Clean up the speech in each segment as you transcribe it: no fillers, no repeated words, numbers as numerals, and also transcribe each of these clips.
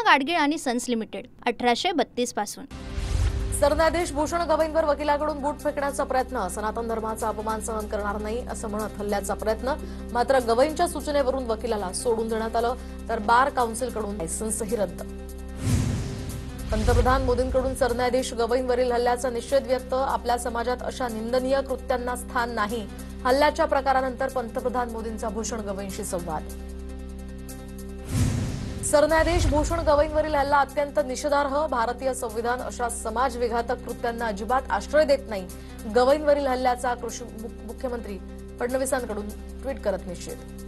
गाडगीळ आणि sons limited 1832 पासून। सरन्यायाधीश भूषण गवईंवर वकिलाकडून बूट फेकण्याचा प्रयत्न, सनातन धर्माचा अपमान सहन करणार नाही असं म्हणत हल्ल्याचा प्रयत्न। मात्र गवईंच्या सूचनेवरून वकिलाला सोडून देण्यात आलं, तर बार काउन्सिलकडून लायसन्सही रद्द। पंतप्रधान मोदींकडून सरन्यायाधीश गवईंवरील हल्ल्याचा निषेध व्यक्त, आपल्या समाजात अशा निंदनीय कृत्यांना स्थान नाही। हल्ल्याच्या प्रकारानंतर पंतप्रधान मोदींचा भूषण गवईंशी संवाद। सरन्यायाधीश भूषण गवईंवरील हल्ला अत्यंत निषेधार्ह, भारतीय संविधान अशा समाजविघातक कृत्यांना अजिबात आश्रय देत नाही। गवईंवरील हल्ल्याचा मुख्यमंत्री फडणवीसांकडून ट्विट करत निषेध।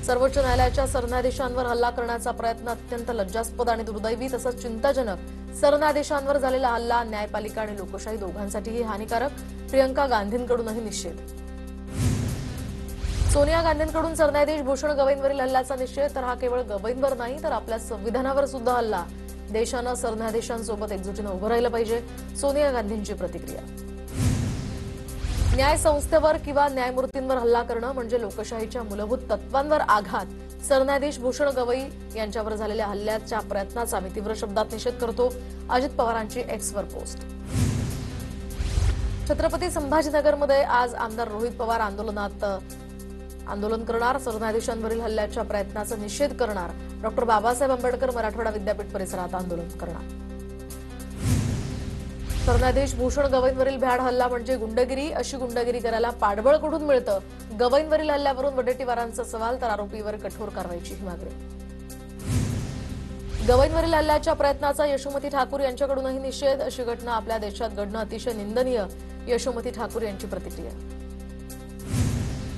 सर्वोच्च न्यायालयाच्या सरन्यायाधीशांवर हल्ला करण्याचा प्रयत्न अत्यंत लज्जास्पद आणि दुर्दैवी तसंच चिंताजनक। सरन्यायाधीशांवर झालेला हल्ला न्यायपालिका आणि लोकशाही दोघांसाठीही हानिकारक। प्रियंका गांधींकडूनही निषेध। सोनिया गांधींकडून सरन्यायाधीश भूषण गवईंवरील हल्ल्याचा निषेध, तर हा केवळ गवईंवर नाही तर आपल्या संविधानावर सुद्धा हल्ला। देशानं सरन्यायाधीशांसोबत एकजुटीनं उभं राहिलं पाहिजे, सोनिया गांधींची प्रतिक्रिया। न्याय संस्थेवर किंवा न्यायमूर्तींवर हल्ला करणं म्हणजे लोकशाहीच्या मूलभूत तत्वांवर आघात। सरन्यायाधीश भूषण गवई यांच्यावर झालेल्या हल्ल्याच्या प्रयत्नाचा आम्ही तीव्र शब्दात निषेध करतो, अजित पवारांची एक्सवर पोस्ट। छत्रपती संभाजीनगरमध्ये आज आमदार रोहित पवार आंदोलन करणार, सरन्यायाधीशांवरील हल्ल्याच्या प्रयत्नाचा निषेध करणार। डॉक्टर बाबासाहेब आंबेडकर मराठवाडा विद्यापीठ परिसरात आंदोलन करणार। सरन्यायाधीश भूषण गवईंवरील भ्याड हल्ला म्हणजे गुंडगिरी, अशी गुंडगिरी करायला पाठबळ कुठून मिळतं? गवईंवरील हल्ल्यावरून वडेट्टीवारांचा सवाल, तर आरोपीवर कठोर कारवाईची मागणी। गवईंवरील हल्ल्याच्या प्रयत्नाचा यशोमती ठाकूर यांच्याकडूनही निषेध, अशी घटना आपल्या देशात घडणं अतिशय निंदनीय, यशोमती ठाकूर यांची प्रतिक्रिया।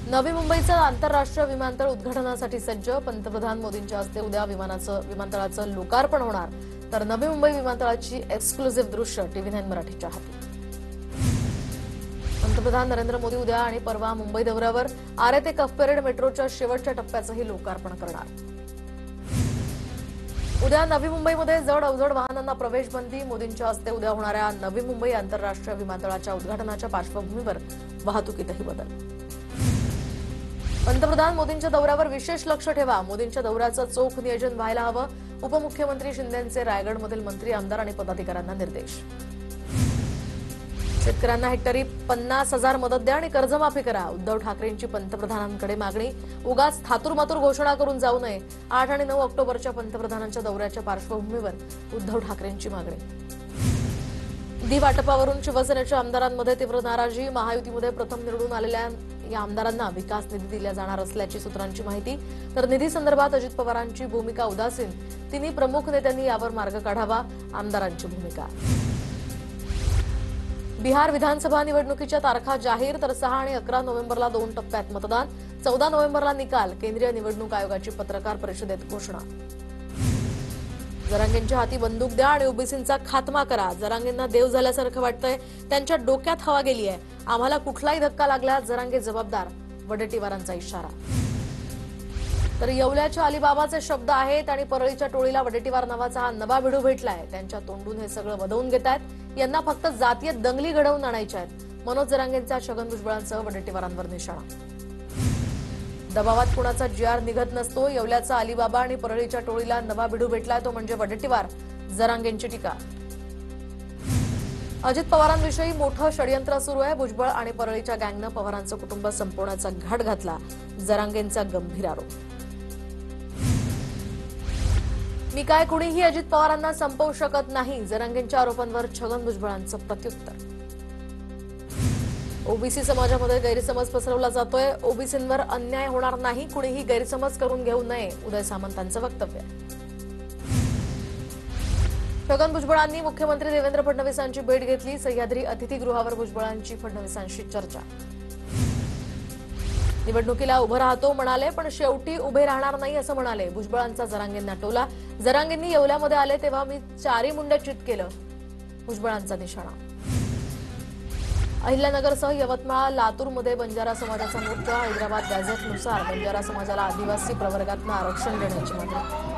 नवी मुंबईचं आंतरराष्ट्रीय विमानतळ उद्घाटनासाठी सज्ज, पंतप्रधान मोदींच्या हस्ते उद्या विमानतळाचं लोकार्पण होणार, तर नवी मुंबई विमानतळाची एक्सक्लुझिव्ह दृश्य TV9 मराठीच्या हाती। पंतप्रधान नरेंद्र मोदी उद्या आणि परवा मुंबई दौऱ्यावर, आरे ते कफ परेड मेट्रोच्या शेवटच्या टप्प्याचंही लोकार्पण करणार। उद्या नवी मुंबईमध्ये जड अवजड वाहनांना प्रवेश बंदी, मोदींच्या हस्ते उद्या होणाऱ्या नवी मुंबई आंतरराष्ट्रीय विमानतळाच्या उद्घाटनाच्या पार्श्वभूमीवर वाहतुकीतही बदल। पंतप्रधान मोदींच्या दौऱ्यावर विशेष लक्ष ठेवा, मोदींच्या दौऱ्याचं चोख नियोजन व्हायला हवं, उपमुख्यमंत्री शिंदेंचे रायगडमधील मंत्री, आमदार आणि पदाधिकाऱ्यांना निर्देश। शेतकऱ्यांना हेक्टरी 50,000 मदत द्या आणि कर्जमाफी करा, उद्धव ठाकरेंची पंतप्रधानांकडे मागणी। उगाच थातुरमातुर घोषणा करून जाऊ नये, 8 आणि 9 ऑक्टोबरच्या पंतप्रधानांच्या दौऱ्याच्या पार्श्वभूमीवर उद्धव ठाकरेंची मागणी। निधी वाटपावरून शिवसेनेच्या आमदारांमध्ये तीव्र नाराजी, महायुतीमध्ये प्रथम निवडून आलेल्या या आमदारांना विकास निधी दिला जाणार असल्याची सूत्रांची माहिती, तर निधी संदर्भात अजित पवारांची भूमिका उदासीन, तिन्ही प्रमुख नेत्यांनी यावर मार्ग काढावा, आमदारांची भूमिका। बिहार विधानसभा निवडणुकीच्या तारखा जाहीर, तर 6 आणि 11 नोव्हेंबरला 2 टप्प्यात मतदान, 14 नोव्हेंबरला निकाल, केंद्रीय निवडणूक आयोगाची पत्रकार परिषदेत घोषणा। जरांगेंच्या हाती बंदूक द्या आणि ओबीसींचा खात्मा करा, जरांगेंना देव झाल्यासारखं वाटतंय, त्यांच्या डोक्यात हवा गेली आहे, आम्हाला कुठलाही धक्का लागला जरांगे जबाबदार, वडेट्टीवारांचा इशारा। तर येवल्याच्या अलिबाबाचे शब्द आहेत आणि परळीच्या टोळीला वडेट्टीवार नावाचा हा नवा भिडू भेटलाय, त्यांच्या तोंडून हे सगळं वदवून घेतायत, यांना फक्त जातीय दंगली घडवून आणायच्या आहेत। मनोज जरांगेंचा छगन भुजबळांसह वडेट्टीवारांवर निशाणा। दबावात कुणाचा जीआर निघत नसतो, येवल्याचा अलिबाबा आणि परळीच्या टोळीला नवा भिडू भेटलाय, तो म्हणजे वडेट्टीवार, जरांगेंची टीका। अजित पवारांविषयी मोठं षडयंत्र सुरू आहे, भुजबळ आणि परळीच्या गँगनं पवारांचं कुटुंब संपवण्याचा घाट घातला, जरांगेंचा गंभीर आरोप। मी काय कुणीही अजित पवारांना संपवू शकत नाही, जरांगेंच्या आरोपांवर छगन भुजबळांचं प्रत्युत्तर। ओबीसी समाजामध्ये गैरसमज पसरवला जातोय, ओबीसींवर अन्याय होणार नाही, कुणीही गैरसमज करून घेऊ नये, उदय सामंतांचं वक्तव्य। छगन भुजबळांनी मुख्यमंत्री देवेंद्र फडणवीसांची भेट घेतली, सह्याद्री अतिथीगृहावर भुजबळांची फडणवीसांशी चर्चा। निवडणुकीला उभं राहतो म्हणाले, पण शेवटी उभे राहणार नाही असं म्हणाले, भुजबळांचा जरांगेंना टोला। जरांगेंनी येवल्यामध्ये आले तेव्हा मी 4 मुंड्या चित केलं, भुजबळांचा निशाणा। अहिल्यानगरसह यवतमाळ, लातूरमध्ये बंजारा समाजाचा मोर्चा, हैदराबाद गॅझेटनुसार बंजारा समाजाला आदिवासी प्रवर्गातनं आरक्षण देण्याची मागणी।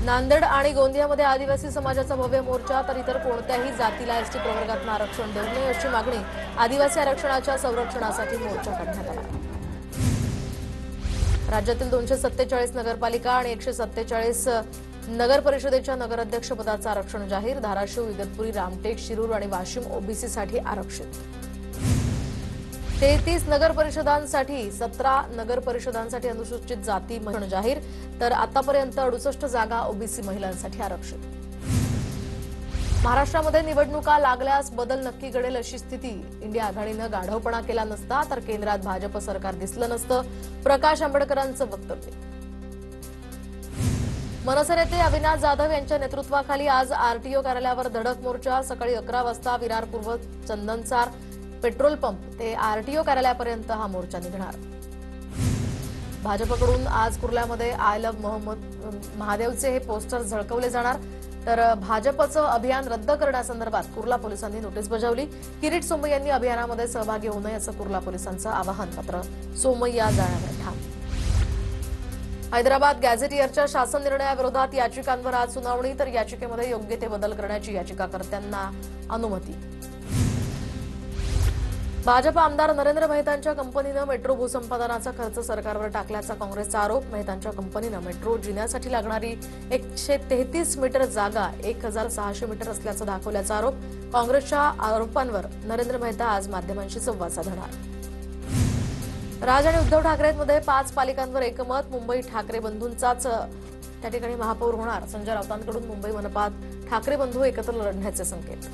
नांदेड आणि गोंदियामध्ये आदिवासी समाजाचा भव्य मोर्चा, तर इतर कोणत्याही जातीला एसटी प्रवर्गातनं आरक्षण देऊ नये अशी मागणी, आदिवासी आरक्षणाच्या संरक्षणासाठी मोर्चा काढण्यात आला। राज्यातील 247 नगरपालिका आणि 147 नगर परिषदेच्या नगराध्यक्षपदाचं आरक्षण जाहीर. धाराशिव, इगतपुरी, रामटेक, शिरूर आणि वाशिम ओबीसीसाठी आरक्षित. 33 नगर परिषदांसाठी 17 नगर परिषदांसाठी अनुसूचित जाती आरक्षण जाहीर. तर आतापर्यंत 68 जागा ओबीसी महिलांसाठी आरक्षित. महाराष्ट्रामध्ये निवडणुका लागल्यास बदल नक्की घडेल अशी स्थिती. इंडिया आघाडीनं गाढवपणा केला नसता तर केंद्रात भाजप सरकार दिसलं नसतं. प्रकाश आंबेडकरांचं वक्तव्य. मनसे नेते अविनाश जाधव यांच्या नेतृत्वाखाली आज आरटीओ कार्यालयावर धडक मोर्चा. सकाळी 11 वाजता विरार पूर्व चंदनसार पेट्रोल पंप ते आरटीओ कार्यालयापर्यंत हा मोर्चा निघणार. भाजपकडून आज कुर्ल्यामध्ये आय लव्ह मोहम्मद महादेवचे हे पोस्टर झळकवले जाणार. तर भाजपचं अभियान रद्द करण्यासंदर्भात कुर्ला पोलिसांनी नोटीस बजावली. किरीट सोमय्या यांनी अभियानामध्ये सहभागी होऊ नये असं कुर्ला पोलिसांचं आवाहन. मात्र सोमय्या जाण्यावर ठाम. हैदराबाद गॅझेटियरच्या शासन निर्णयाविरोधात याचिकांवर आज सुनावणी. तर याचिकेमध्ये योग्य ते बदल करण्याची याचिकाकर्त्यांना अनुमती. भाजप आमदार नरेंद्र मेहतांच्या कंपनीनं मेट्रो भूसंपादनाचा खर्च सरकारवर टाकल्याचा काँग्रेसचा आरोप. मेहतांच्या कंपनीनं मेट्रो जिण्यासाठी लागणारी 133 मीटर जागा 1600 मीटर असल्याचं दाखवल्याचा आरोप. काँग्रेसच्या आरोपांवर नरेंद्र मेहता आज माध्यमांशी संवाद साधणार. राज आणि उद्धव ठाकरेंमध्ये 5 पालिकांवर एकमत. मुंबई ठाकरे बंधूंचाच त्या ठिकाणी महापौर होणार. संजय राऊतांकडून मुंबई मनपात ठाकरे बंधू एकत्र लढण्याचे संकेत.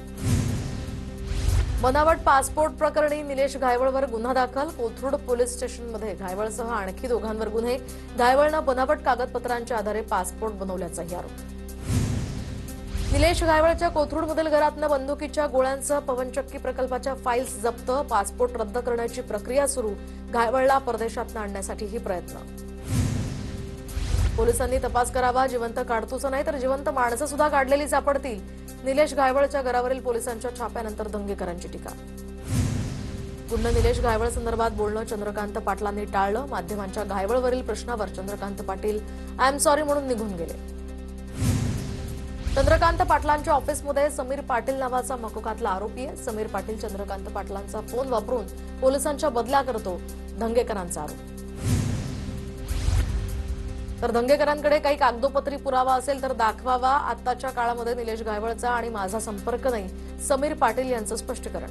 बनावट पासपोर्ट प्रकरणी निलेश घायवळवर गुन्हा दाखल. कोथरूड पोलीस स्टेशनमध्ये घायवळसह आणखी दोघांवर गुन्हे. घायवळनं बनावट कागदपत्रांच्या आधारे पासपोर्ट बनवल्याचाही आरोप. निलेश घायवळच्या कोथरूडमधील घरातनं बंदुकीच्या गोळ्यांसह पवनचक्की प्रकल्पाच्या फाईल्स जप्त. पासपोर्ट रद्द करण्याची प्रक्रिया सुरू. घायवळला परदेशातनं आणण्यासाठीही प्रयत्न. पोलिसांनी तपास करावा. जिवंत काडतुसं नाही तर जिवंत माणसं सुद्धा काढलेली सापडतील. निलेश घायवळच्या घरावरील पोलिसांच्या छाप्यानंतर दंगेकरांची टीका. पुन्हा निलेश घायवळ संदर्भात बोलणं चंद्रकांत पाटलांनी टाळलं. माध्यमांच्या घायवळवरील प्रश्नावर Chandrakant Patil I am sorry म्हणून निघून गेले. चंद्रकांत पाटलांच्या ऑफिसमध्ये समीर पाटील नावाचा मकोकातला आरोपी आहे. समीर पाटील चंद्रकांत पाटलांचा फोन वापरून पोलिसांच्या बदल्या करतो. दंगेकरांचा आरोप. तर दंगेकरांकडे काही कागदोपत्री पुरावा असेल तर दाखवावा. आताच्या काळामध्ये निलेश घायवळचा आणि माझा संपर्क नाही. समीर पाटील यांचं स्पष्टीकरण.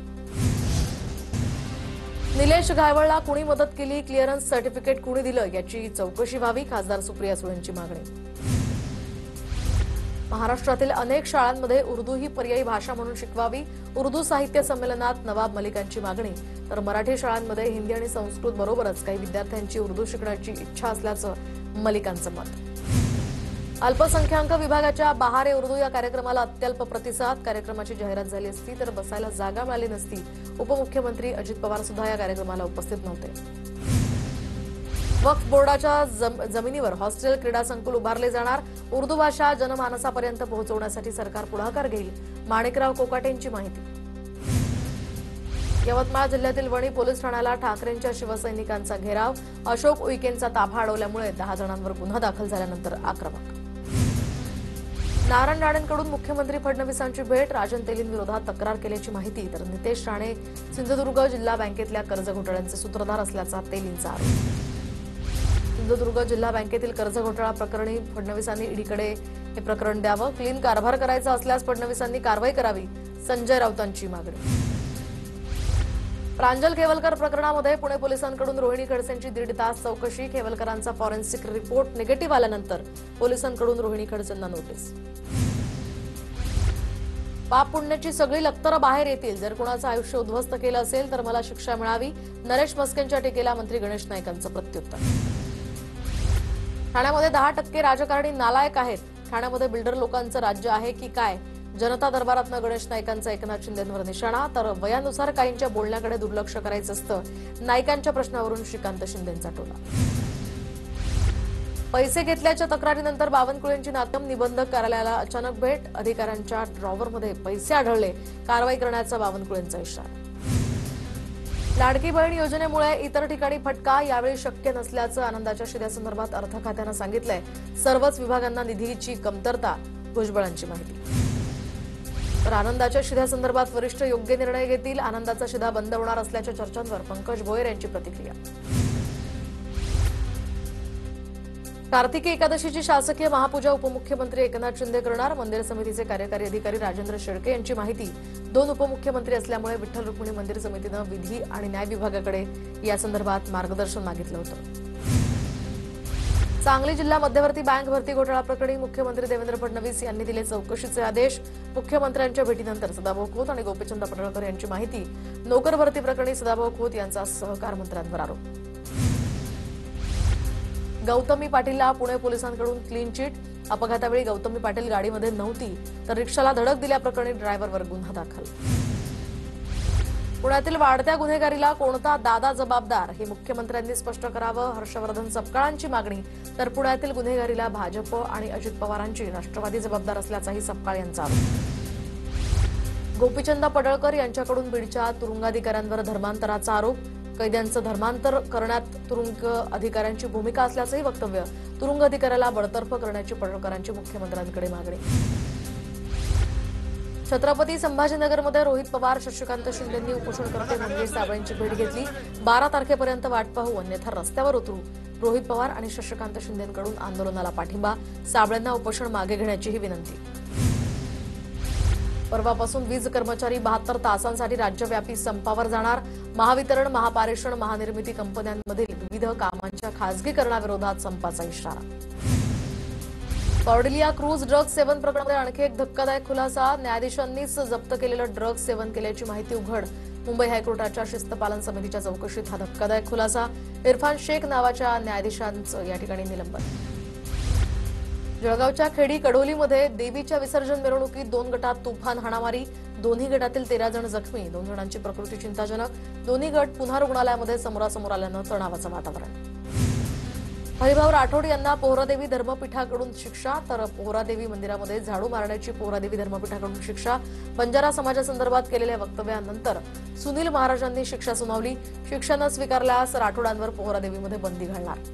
निलेश घायवळला कुणी मदत केली, क्लिअरन्स सर्टिफिकेट कुणी दिलं याची चौकशी व्हावी. खासदार सुप्रिया सुळेंची मागणी. महाराष्ट्रातील अनेक शाळांमध्ये उर्दू ही पर्यायी भाषा म्हणून शिकवावी. उर्दू साहित्य संमेलनात नवाब मलिकांची मागणी. तर मराठी शाळांमध्ये हिंदी आणि संस्कृत बरोबरच काही विद्यार्थ्यांची उर्दू शिकण्याची इच्छा असल्याचं मलिकांचं मत. अल्पसंख्याक विभागाच्या बहारे उर्दू या कार्यक्रमाला अत्यल्प प्रतिसाद. कार्यक्रमाची जाहिरात झाली असती तर बसायला जागा मिळाली नसती. उपमुख्यमंत्री अजित पवार सुद्धा या कार्यक्रमाला उपस्थित नव्हते. वक्फ बोर्डाच्या जमिनीवर हॉस्टेल क्रीडा संकुल उभारले जाणार. उर्दू भाषा जनमानसापर्यंत पोहोचवण्यासाठी सरकार पुढाकार घेईल. माणिकराव कोकाटेंची माहिती. यवतमाळ जिल्ह्यातील वणी पोलीस ठाण्याला ठाकरेंच्या शिवसैनिकांचा घेराव. अशोक उईकेंचा ताफा अडवल्यामुळे 10 जणांवर गुन्हा दाखल झाल्यानंतर आक्रमक. नारायण राणेंकडून मुख्यमंत्री फडणवीसांची भेट. राजन तेलींविरोधात तक्रार केल्याची माहिती. तर नितेश राणे सिंधुदुर्ग जिल्हा बँकेतल्या कर्ज घोटाळ्यांचे सूत्रधार असल्याचा तेलींचा आरोप. सिंधुदुर्ग जिल्हा बँकेतील कर्ज घोटाळा प्रकरणी फडणवीसांनी ईडीकडे हे प्रकरण द्यावं. क्लीन कारभार करायचा असल्यास फडणवीसांनी कारवाई करावी. संजय राऊतांची मागणी. प्रांजल खेवलकर प्रकरणामध्ये पुणे पोलिसांकडून रोहिणी खडसेंची 1.5 तास चौकशी. खेवलकरांचा फॉरेन्सिक रिपोर्ट निगेटिव्ह आल्यानंतर पोलिसांकडून रोहिणी खडसेंना नोटीस. पाप पुण्याची सगळी लक्तरं बाहेर येतील. जर कोणाचं आयुष्य उद्ध्वस्त केलं असेल तर मला शिक्षा मिळावी. नरेश मस्केंच्या टीकेला मंत्री गणेश नाईकांचं प्रत्युत्तर. ठाण्यामध्ये 10% राजकारणी नालायक आहेत. ठाण्यामध्ये बिल्डर लोकांचं राज्य आहे की काय? जनता दरबारातनं गणेश नाईकांचा एकनाथ शिंदेंवर निशाणा. तर वयानुसार काहींच्या बोलण्याकडे दुर्लक्ष करायचं असतं. नाईकांच्या प्रश्नावरून श्रीकांत शिंदेंचा टोला. पैसे घेतल्याच्या तक्रारीनंतर बावनकुळेंची नातम निबंधक कार्यालयाला अचानक भेट. अधिकाऱ्यांच्या ड्रॉवरमध्ये पैसे आढळले. कारवाई करण्याचा बावनकुळेंचा इशारा. लाडकी बहीण योजनेमुळे इतर ठिकाणी फटका. यावेळी शक्य नसल्याचं आनंदाच्या शिध्यासंदर्भात अर्थ खात्यानं सांगितलंय. सर्वच विभागांना निधीची कमतरता. भुजबळांची माहिती. तर आनंदाच्या शिध्यासंदर्भात वरिष्ठ योग्य निर्णय घेतील. आनंदाचा शिधा बंद होणार असल्याच्या चर्चांवर पंकज भोयर यांची प्रतिक्रिया. कार्तिकी एकादशीची शासकीय महापूजा उपमुख्यमंत्री एकनाथ शिंदे करणार. मंदिर समितीचे कार्यकारी अधिकारी राजेंद्र शेळके यांची माहिती. 2 उपमुख्यमंत्री असल्यामुळे विठ्ठल रुक्मिणी मंदिर समितीनं विधी आणि न्याय विभागाकडे या संदर्भात मार्गदर्शन मागितलं होतं. सांगली जिल्हा मध्यवर्ती बँक भरती घोटाळा प्रकरणी मुख्यमंत्री देवेंद्र फडणवीस यांनी दिले चौकशीचे आदेश. मुख्यमंत्र्यांच्या भेटीनंतर सदाभाऊ खोत आणि गोपीचंद पडळकर यांची माहिती. नोकर भरती प्रकरणी सदाभाऊ खोत यांचा सहकार मंत्र्यांवर आरोप. गौतमी पाटीलला पुणे पोलिसांकडून क्लीन चिट. अपघातावेळी गौतमी पाटील गाडीमध्ये नव्हती तर रिक्षाला धडक दिल्याप्रकरणी ड्रायव्हरवर गुन्हा दाखल. पुण्यातील वाढत्या गुन्हेगारीला कोणता दादा जबाबदार हे मुख्यमंत्र्यांनी स्पष्ट करावं. हर्षवर्धन सपकाळांची मागणी. तर पुण्यातील गुन्हेगारीला भाजप आणि अजित पवारांची राष्ट्रवादी जबाबदार असल्याचाही सपकाळ यांचा आरोप. गोपीचंद पडळकर यांच्याकडून बीडच्या तुरुंगाधिकाऱ्यांवर धर्मांतराचा आरोप. कैद्यांचं धर्मांतर करण्यात तुरुंग अधिकाऱ्यांची भूमिका असल्याचंही वक्तव्य. तुरुंग अधिकाऱ्याला बडतर्फ करण्याची पडळकरांची मुख्यमंत्र्यांकडे मागणी. छत्रपती संभाजीनगरमध्ये रोहित पवार, शशिकांत शिंदेंनी उपोषणकर्ते मंगेश साबळेंची भेट घेतली. 12 तारखेपर्यंत वाट पाहू अन्यथा रस्त्यावर उतरू. रोहित पवार आणि शशिकांत शिंदेंकडून आंदोलनाला पाठिंबा. साबळेंना उपोषण मागे घेण्याचीही विनंती. परवापासून वीज कर्मचारी 72 तासांसाठी राज्यव्यापी संपावर जाणार. महावितरण, महापारेषण, महानिर्मिती कंपन्यांमधील विविध कामांच्या खासगीकरणाविरोधात संपाचा इशारा. कॉर्डिलिया क्रूज ड्रग्ज सेवन प्रकरणामध्ये आणखी एक धक्कादायक खुलासा. न्यायाधीशांनीच जप्त केलेलं ड्रग्ज सेवन केल्याची माहिती उघड. मुंबई हायकोर्टाच्या शिस्तपालन समितीच्या चौकशीत हा धक्कादायक खुलासा. इरफान शेख नावाच्या न्यायाधीशांचं या ठिकाणी निलंबन. जळगावच्या खेडी कडोलीमध्ये देवीच्या विसर्जन मिरवणुकीत 2 गटात तुफान हाणामारी. दोन्ही गटातील 13 जण जखमी. 2 जणांची प्रकृती चिंताजनक. दोन्ही गट पुन्हा रुग्णालयामध्ये समोरासमोर आल्यानं तणावाचं वातावरण. हरिभाऊ राठोड यांना पोहरादेवी धर्मपीठाकडून शिक्षा. तर पोहरादेवी मंदिरामध्ये झाडू मारण्याची पोहरादेवी धर्मपीठाकडून शिक्षा. बंजारा समाजासंदर्भात केलेल्या वक्तव्यानंतर सुनील महाराजांनी शिक्षा सुनावली. शिक्षा न स्वीकारल्यास राठोडांवर पोहरादेवीमध्ये बंदी घालणार.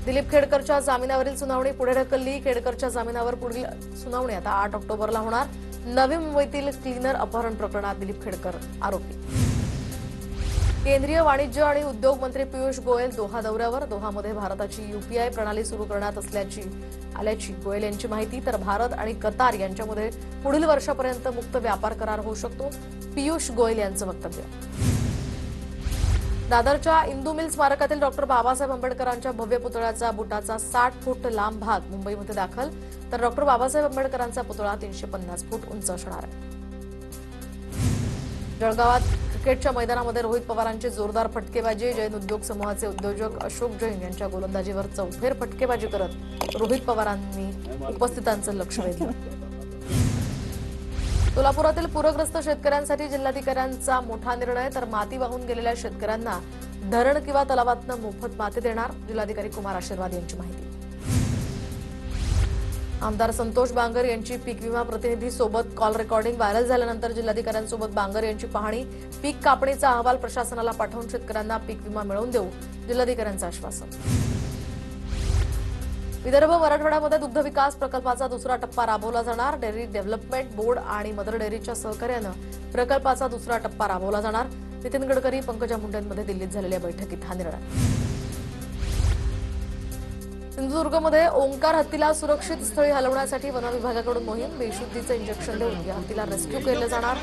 दिलीप खेडकरच्या जामिनावरील सुनावणी पुढे ढकलली. खेडकरच्या जामिनावर पुढील सुनावणी आता 8 ऑक्टोबरला होणार. नवी मुंबईतील क्लीनर अपहरण प्रकरणात दिलीप खेडकर आरोपी. केंद्रीय वाणिज्य आणि उद्योग मंत्री पियुष गोयल दोहा दौऱ्यावर. दोहामध्ये भारताची यूपीआय प्रणाली सुरू करण्यात आल्याची गोयल यांची माहिती. तर भारत आणि कतार यांच्यामध्ये पुढील वर्षापर्यंत मुक्त व्यापार करार होऊ शकतो. पियुष गोयल यांचं वक्तव्य. दादरच्या इंदू मिल स्मारकातील डॉक्टर बाबासाहेब आंबेडकरांच्या भव्य पुतळ्याचा बुटाचा 60 फूट लांब भाग मुंबईमध्ये दाखल. तर डॉक्टर बाबासाहेब आंबेडकरांचा पुतळा 350 फूट उंच असणार आहे. जळगावात क्रिकेटच्या मैदानामध्ये रोहित पवारांची जोरदार फटकेबाजी. जैन उद्योग समूहाचे उद्योजक अशोक जैन यांच्या गोलंदाजीवर चौफेर फटकेबाजी करत रोहित पवारांनी उपस्थितांचं लक्ष वेधलं. सोलापुरातील पूरग्रस्त शेतकऱ्यांसाठी जिल्हाधिकाऱ्यांचा मोठा निर्णय. तर माती वाहून गेलेल्या शेतकऱ्यांना धरण किंवा तलावातनं मोफत माती देणार. जिल्हाधिकारी कुमार आशीर्वाद यांची माहिती. आमदार संतोष बांगर यांची पीक विमा प्रतिनिधी सोबत कॉल रेकॉर्डिंग व्हायरल झाल्यानंतर जिल्हाधिकाऱ्यांसोबत बांगर यांची पाहणी. पीक कापणीचा अहवाल प्रशासनाला पाठवून शेतकऱ्यांना पीक विमा मिळवून देऊ. जिल्हाधिकाऱ्यांचं आश्वासन. विदर्भ मराठवाड्यामध्ये दुग्ध विकास प्रकल्पाचा दुसरा टप्पा राबवला जाणार. डेअरी डेव्हलपमेंट बोर्ड आणि मदर डेअरीच्या सहकार्यानं प्रकल्पाचा दुसरा टप्पा राबवला जाणार. नितीन गडकरी, पंकजा मुंडेंमध्ये दिल्लीत झालेल्या बैठकीत हा निर्णय. सिंधुदुर्गमध्ये ओंकार हत्तीला सुरक्षित स्थळी हलवण्यासाठी वन विभागाकडून मोहीम. बेशुद्धीचं इंजेक्शन देऊन या हत्तीला रेस्क्यू केलं जाणार.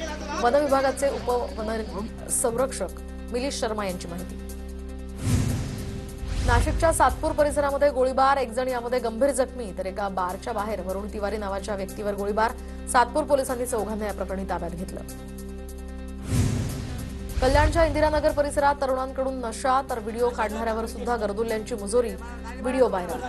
वन विभागाचे उपवन संरक्षक मिलिश शर्मा यांची माहिती. नाशिकच्या सातपूर परिसरामध्ये गोळीबार. 1 जण यामध्ये गंभीर जखमी. तर एका बारच्या बाहेर वरुण तिवारी नावाच्या व्यक्तीवर गोळीबार. सातपूर पोलिसांनी 4 या प्रकरणी ताब्यात घेतलं. कल्याणच्या इंदिरानगर परिसरात तरुणांकडून नशा. तर व्हिडिओ काढणाऱ्यावर सुद्धा गर्दुल्ल्यांची मुजोरी. Video viral.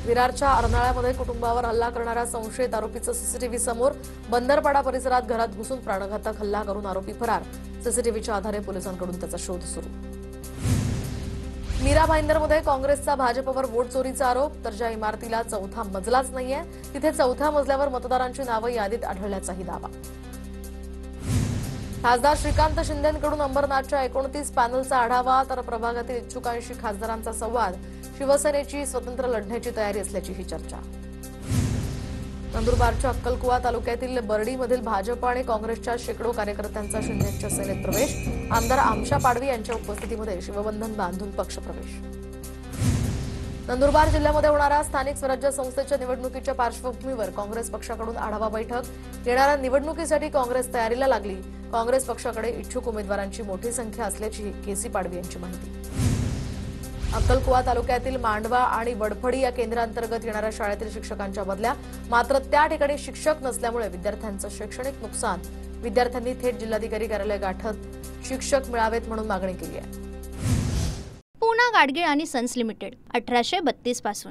विरारच्या अर्नाळ्यामध्ये कुटुंबावर हल्ला करणाऱ्या संशयित आरोपीचं सीसीटीव्ही समोर. बंदरपाडा परिसरात घरात घुसून प्राणघातक हल्ला करून आरोपी फरार. सीसीटीव्हीच्या आधारे पोलिसांकडून त्याचा शोध सुरू. मीरा भाईंदरमध्ये काँग्रेसचा भाजपवर वोट चोरीचा आरोप. तर ज्या इमारतीला 4था मजलाच नाहीये तिथे 4थ्या मजल्यावर मतदारांची नावं यादीत आढळल्याचाही दावा. खासदार श्रीकांत शिंदेंकडून अंबरनाथच्या 29 पॅनलचा आढावा. तर प्रभागातील इच्छुकांशी खासदारांचा संवाद. शिवसेनेची स्वतंत्र लढण्याची तयारी असल्याचीही चर्चा. नंदुरबारच्या अक्कलकुवा तालुक्यातील बर्डीमधील भाजप आणि काँग्रेसच्या शेकडो कार्यकर्त्यांचा शिंदेंच्या सेनेत प्रवेश. आमदार आमशा पाडवी यांच्या उपस्थितीमध्ये शिवबंधन बांधून पक्षप्रवेश. नंदुरबार जिल्ह्यामध्ये होणाऱ्या स्थानिक स्वराज्य संस्थेच्या निवडणुकीच्या पार्श्वभूमीवर काँग्रेस पक्षाकडून आढावा बैठक। येणाऱ्या निवडणुकीसाठी काँग्रेस तयारीला लागली। काँग्रेस पक्षाकडे इच्छुक उमेदवारांची मोठी संख्या असल्याची केसी पाडवी यांची माहिती। अक्कलकुवा तालुक्यातील मांडवा आणि वडफडी या केंद्रांतर्गत येणाऱ्या शाळेतील शिक्षकांच्या बदल्या, मात्र त्या ठिकाणी शिक्षक नसल्यामुळे विद्यार्थ्यांचं शैक्षणिक नुकसान। विद्यार्थ्यांनी थेट जिल्हाधिकारी कार्यालय गाठत शिक्षक मिळावेत म्हणून मागणी केली आहे। पूना गाडगीळ आणि सन्स लिमिटेड 1832 पासून